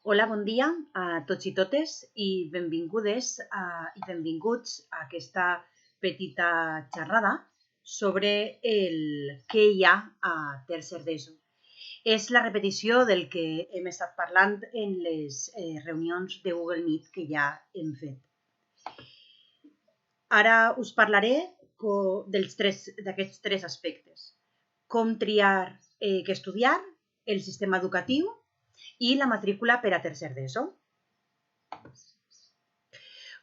Hola, bon dia a tots i totes i benvingudes i benvinguts a aquesta petita xerrada sobre el què hi ha a tercer d'ESO. És la repetició del que hem estat parlant en les reunions de Google Meet que ja hem fet. Ara us parlaré d'aquests tres aspectes. Com triar què estudiar, el sistema educatiu i la matrícula per a tercer d'ESO.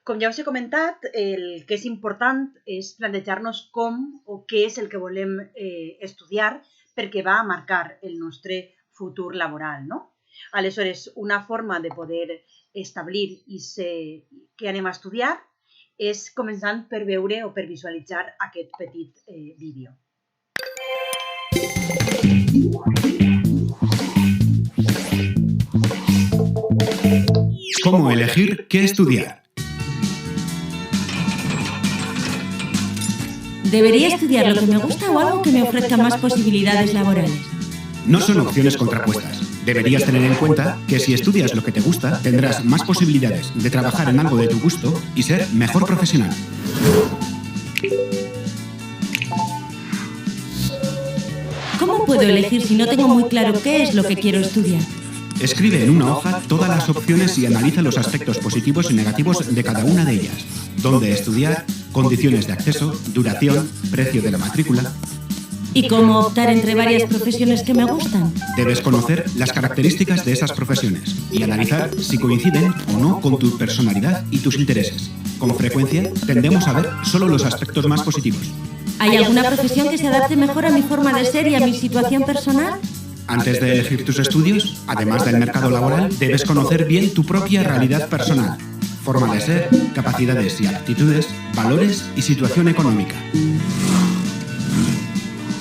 Com ja us he comentat, el que és important és plantejar-nos com o què és el que volem estudiar perquè va a marcar el nostre futur laboral, no? Aleshores, una forma de poder establir què anem a estudiar és començant per veure o per visualitzar aquest petit vídeo. ¿Cómo elegir qué estudiar? ¿Debería estudiar lo que me gusta o algo que me ofrezca más posibilidades laborales? No son opciones contrapuestas. Deberías tener en cuenta que si estudias lo que te gusta, tendrás más posibilidades de trabajar en algo de tu gusto y ser mejor profesional. ¿Cómo puedo elegir si no tengo muy claro qué es lo que quiero estudiar? Escribe en una hoja todas las opciones y analiza los aspectos positivos y negativos de cada una de ellas. Dónde estudiar, condiciones de acceso, duración, precio de la matrícula. ¿Y cómo optar entre varias profesiones que me gustan? Debes conocer las características de esas profesiones y analizar si coinciden o no con tu personalidad y tus intereses. Con frecuencia, tendemos a ver solo los aspectos más positivos. ¿Hay alguna profesión que se adapte mejor a mi forma de ser y a mi situación personal? Antes de elegir tus estudios, además del mercado laboral, debes conocer bien tu propia realidad personal, forma de ser, capacidades y aptitudes, valores y situación económica.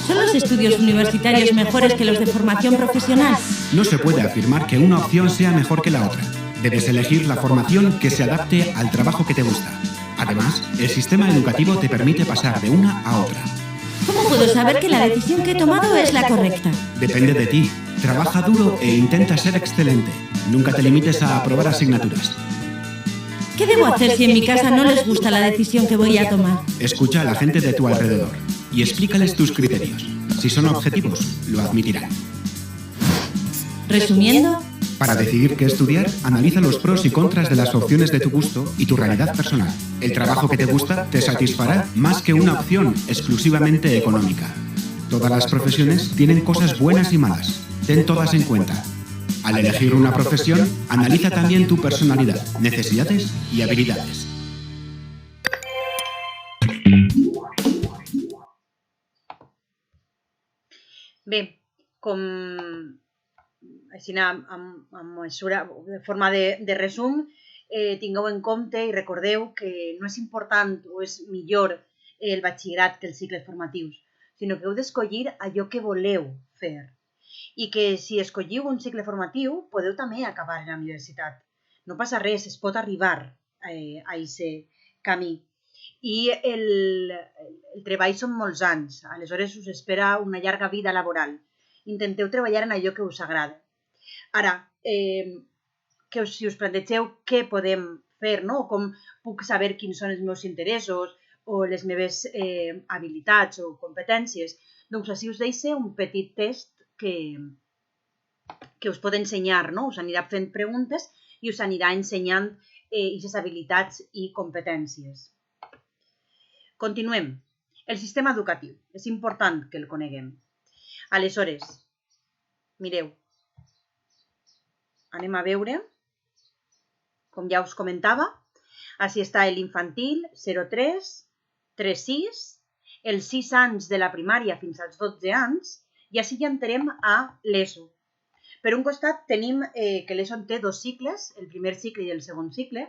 ¿Son los estudios universitarios mejores que los de formación profesional? No se puede afirmar que una opción sea mejor que la otra. Debes elegir la formación que se adapte al trabajo que te gusta. Además, el sistema educativo te permite pasar de una a otra. ¿Cómo puedo saber que la decisión que he tomado es la correcta? Depende de ti. Trabaja duro e intenta ser excelente. Nunca te limites a aprobar asignaturas. ¿Qué debo hacer si en mi casa no les gusta la decisión que voy a tomar? Escucha a la gente de tu alrededor y explícales tus criterios. Si son objetivos, lo admitirán. Resumiendo, para decidir qué estudiar, analiza los pros y contras de las opciones de tu gusto y tu realidad personal. El trabajo que te gusta te satisfará más que una opción exclusivamente económica. Todas las profesiones tienen cosas buenas y malas. Ten todas en cuenta. Al elegir una profesión, analiza también tu personalidad, necesidades y habilidades. Bé, com així amb mesura, de forma de resum, tingueu en compte i recordeu que no és important o és millor el batxillerat que els cicles formatius, sinó que heu d'escollir allò que voleu fer. I que si escolliu un cicle formatiu, podeu també acabar en la universitat. No passa res, es pot arribar a aquest camí. I el treball són molts anys, aleshores us espera una llarga vida laboral. Intenteu treballar en allò que us agrada. Ara, si us plantegeu què podem fer, no? Com puc saber quins són els meus interessos o les meves habilitats o competències, doncs així us deixo un petit test que us pot ensenyar, no? Us anirà fent preguntes i us anirà ensenyant aquestes habilitats i competències. Continuem. El sistema educatiu. És important que el coneguem. Aleshores, mireu, anem a veure, com ja us comentava, així està l'infantil 0-3, 3-6, els 6 anys de la primària fins als 12 anys, i així ja entrem a l'ESO. Per un costat tenim que l'ESO té 2 cicles, el primer cicle i el segon cicle.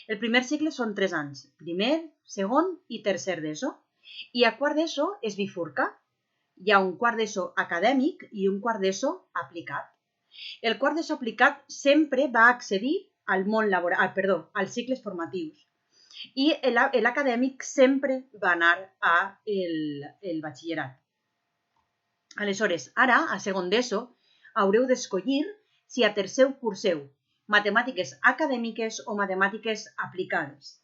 El primer cicle són 3 anys, primer, segon i tercer d'ESO. I a quart d'ESO es bifurca. Hi ha un quart d'ESO acadèmic i un quart d'ESO aplicat. El quart d'ESO aplicat sempre va accedir al món laboral, als cicles formatius. I l'acadèmic sempre va anar al batxillerat. Aleshores, ara, a segon d'ESO, haureu d'escollir si a tercer curseu matemàtiques acadèmiques o matemàtiques aplicades.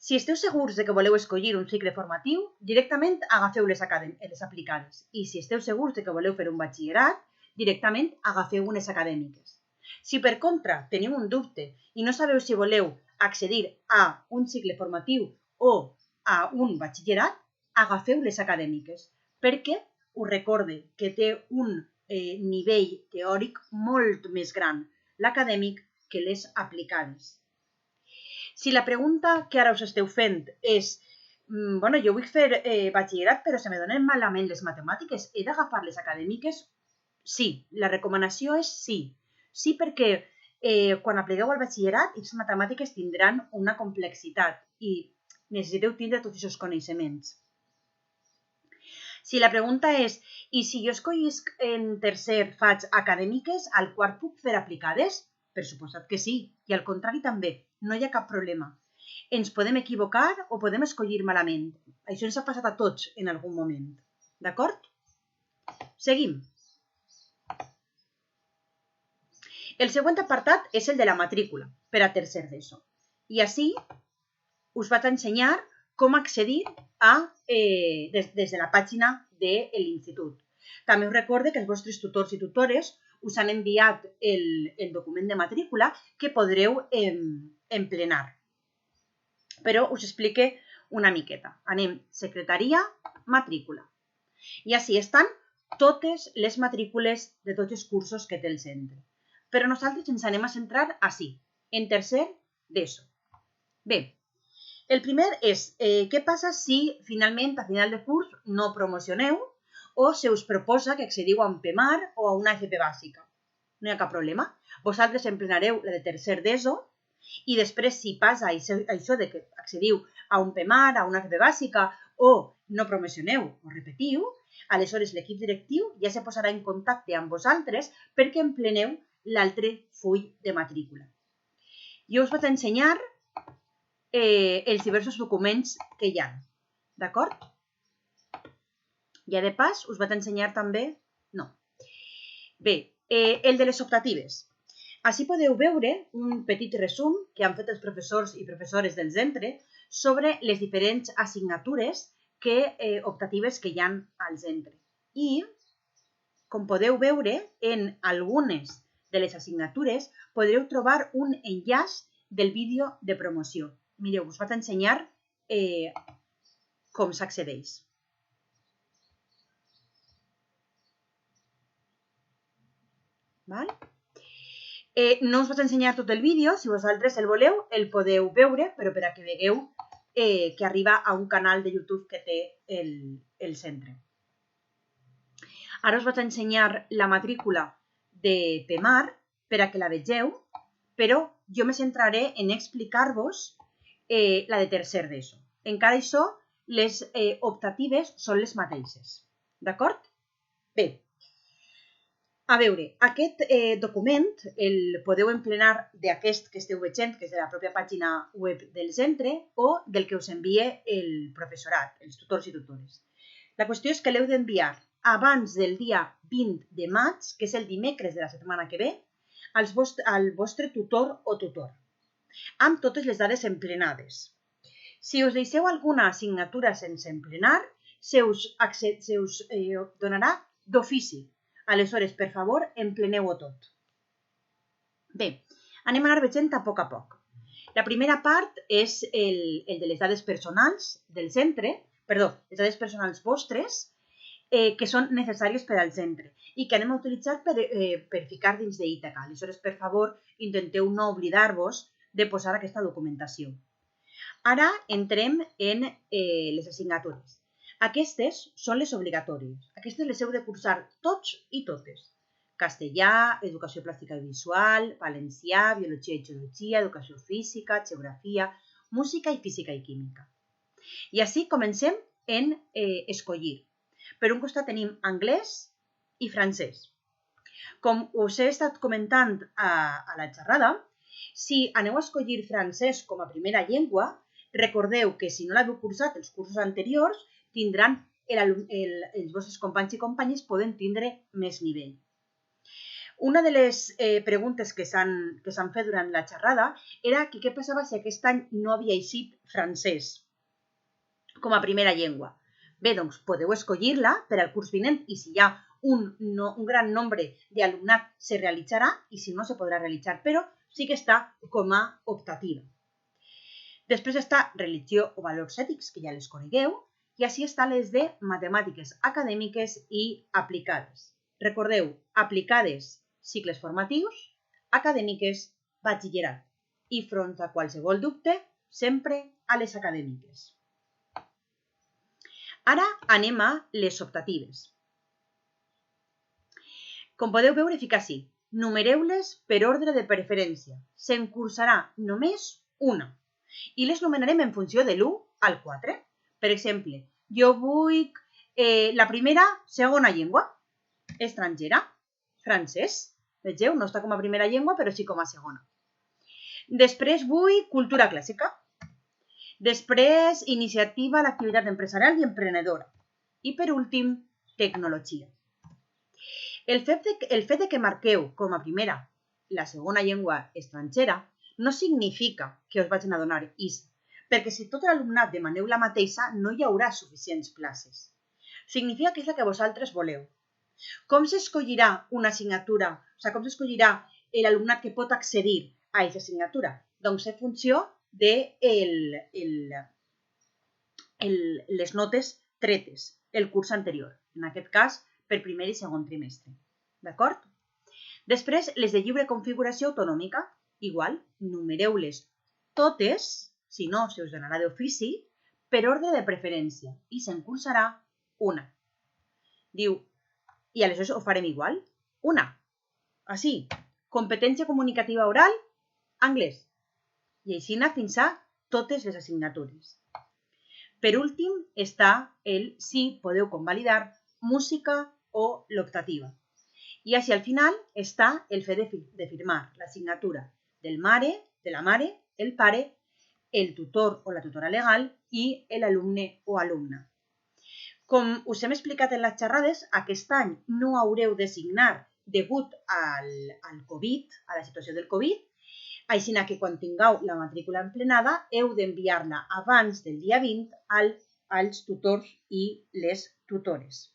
Si esteu segurs de que voleu escollir un cicle formatiu, directament agafeu les aplicades. I si esteu segurs de que voleu fer un batxillerat, directament agafeu unes acadèmiques. Si per contra teniu un dubte i no sabeu si voleu accedir a un cicle formatiu o a un batxillerat, agafeu les acadèmiques, perquè us recorde que té un nivell teòric molt més gran, l'acadèmic, que les aplicades. Si la pregunta que ara us esteu fent és jo vull fer batxillerat però se me donen malament les matemàtiques, he d'agafar les acadèmiques? Sí, la recomanació és sí. Sí perquè quan apliqueu al batxillerat, les matemàtiques tindran una complexitat i necessiteu tindre tots aquests coneixements. Si la pregunta és, i si jo escollisc en tercer faig acadèmiques, al quart puc fer aplicades? Per suposat que sí, i al contrari també, no hi ha cap problema. Ens podem equivocar o podem escollir malament. Això ens ha passat a tots en algun moment. D'acord? Seguim. El següent apartat és el de la matrícula per a tercer d'ESO. I així us vaig ensenyar com accedir des de la pàgina de l'institut. També us recorde que els vostres tutors i tutores us han enviat el document de matrícula que podreu emplenar. Però us explique una miqueta. Anem secretaria, matrícula. I així estan totes les matrícules de tots els cursos que té el centre. Però nosaltres ens anem a centrar així, en tercer d'ESO. Bé, el primer és què passa si finalment a final de curs no promocioneu o se us proposa que accediu a un PEMAR o a una FP bàsica. No hi ha cap problema. Vosaltres emplenareu la de tercer d'ESO i després si passa això de que accediu a un PEMAR, a una FP bàsica o no promocioneu o repetiu, aleshores l'equip directiu ja se posarà en contacte amb vosaltres perquè empleneu l'altre full de matrícula. Jo us vaig ensenyar els diversos documents que hi ha. D'acord? Ja de pas us vaig ensenyar també... No. Bé, el de les optatives. Així podeu veure un petit resum que han fet els professors i professores del centre sobre les diferents assignatures optatives que hi ha al centre. I, com podeu veure, en algunes de les assignatures podreu trobar un enllaç del vídeo de promoció. Mireu, us vaig ensenyar com s'accedeix. No us vaig ensenyar tot el vídeo, si vosaltres el voleu, el podeu veure, però per a que vegueu que arriba a un canal de YouTube que té el centre. Ara us vaig ensenyar la matrícula de PEMAR per a que la vegeu, però jo me centraré en explicar-vos la de tercer d'ESO. Encara això, les optatives són les mateixes. D'acord? Bé, a veure, aquest document el podeu emplenar d'aquest que esteu veient, que és de la pròpia pàgina web del centre, o del que us envia el professorat, els tutors i tutores. La qüestió és que l'heu d'enviar abans del dia 20 de maig, que és el dimecres de la setmana que ve, al vostre tutor o tutor, amb totes les dades emplenades. Si us deixeu alguna assignatura sense emplenar, se us donarà d'ofici. Aleshores, per favor, empleneu-ho tot. Bé, anem a anar veient a poc. La primera part és el de les dades personals del centre, les dades personals vostres, que són necessàries per al centre i que anem a utilitzar per ficar dins d'Ítaca. Aleshores, per favor, intenteu no oblidar-vos de posar aquesta documentació. Ara entrem en les assignatures. Aquestes són les obligatòries. Aquestes les heu de cursar tots i totes. Castellà, educació plàstica i visual, valencià, biologia i geologia, educació física, geografia, música i física i química. I així comencem en escollir. Per un costat tenim anglès i francès. Com us he estat comentant a la xerrada, si aneu a escollir francès com a primera llengua, recordeu que si no l'heu cursat els cursos anteriors, els vostres companys i companyes poden tindre més nivell. Una de les preguntes que s'han fet durant la xerrada era que què passava si aquest any no havia eixit francès com a primera llengua. Bé, doncs podeu escollir-la per al curs vinent i si hi ha un gran nombre d'alumnat se realitzarà i si no se podrà realitzar, però sí que està com a optativa. Després està religió o valors ètics, que ja les conegueu, i així estan les de matemàtiques acadèmiques i aplicades. Recordeu, aplicades, cicles formatius, acadèmiques, batxillerat. I front a qualsevol dubte, sempre a les acadèmiques. Ara anem a les optatives. Com podeu veure, fica així. Numereu-les per ordre de preferència. Se'n cursarà només una. I les numerarem en funció de l'1 al 4. Per exemple, jo vull la primera, segona llengua, estrangera, francès. Vegeu, no està com a primera llengua, però sí com a segona. Després vull cultura clàssica. Després, iniciativa a l'activitat empresarial i emprenedora. I per últim, tecnologia. El fet de que marqueu com a primera la segona llengua estrangera no significa que us vagin a donar ISA, perquè si tot l'alumnat demaneu la mateixa no hi haurà suficients places. Significa que és la que vosaltres voleu. Com s'escollirà una assignatura? Com s'escollirà l'alumnat que pot accedir a aquesta assignatura? Doncs en funció de les notes tretes el curs anterior. En aquest cas, per primer i segon trimestre. D'acord? Després, les de lliure configuració autonòmica. Igual, numereu-les totes, si no, se us donarà d'ofici, per ordre de preferència i se'n cursarà una. Diu, i aleshores ho farem igual. Una. Així, competència comunicativa oral, anglès. I així fins a totes les assignatures. Per últim està el si podeu convalidar música o l'optativa. I així al final està el fet de firmar l'assignatura del mare, de la mare, el pare, el tutor o la tutora legal i l'alumne o alumna. Com us hem explicat en les xerrades, aquest any no haureu de signar degut al Covid, a la situació del Covid, així que quan tingueu la matrícula emplenada heu d'enviar-la abans del dia 20 als tutors i les tutores.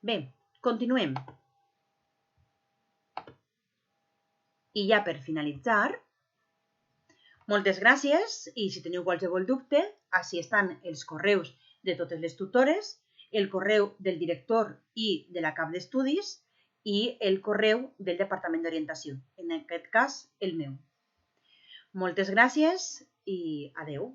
Bé, continuem. I ja per finalitzar, moltes gràcies i si teniu qualsevol dubte, així estan els correus de totes les tutores, el correu del director i de la cap d'estudis i el correu del Departament d'Orientació, en aquest cas el meu. Moltes gràcies i adeu.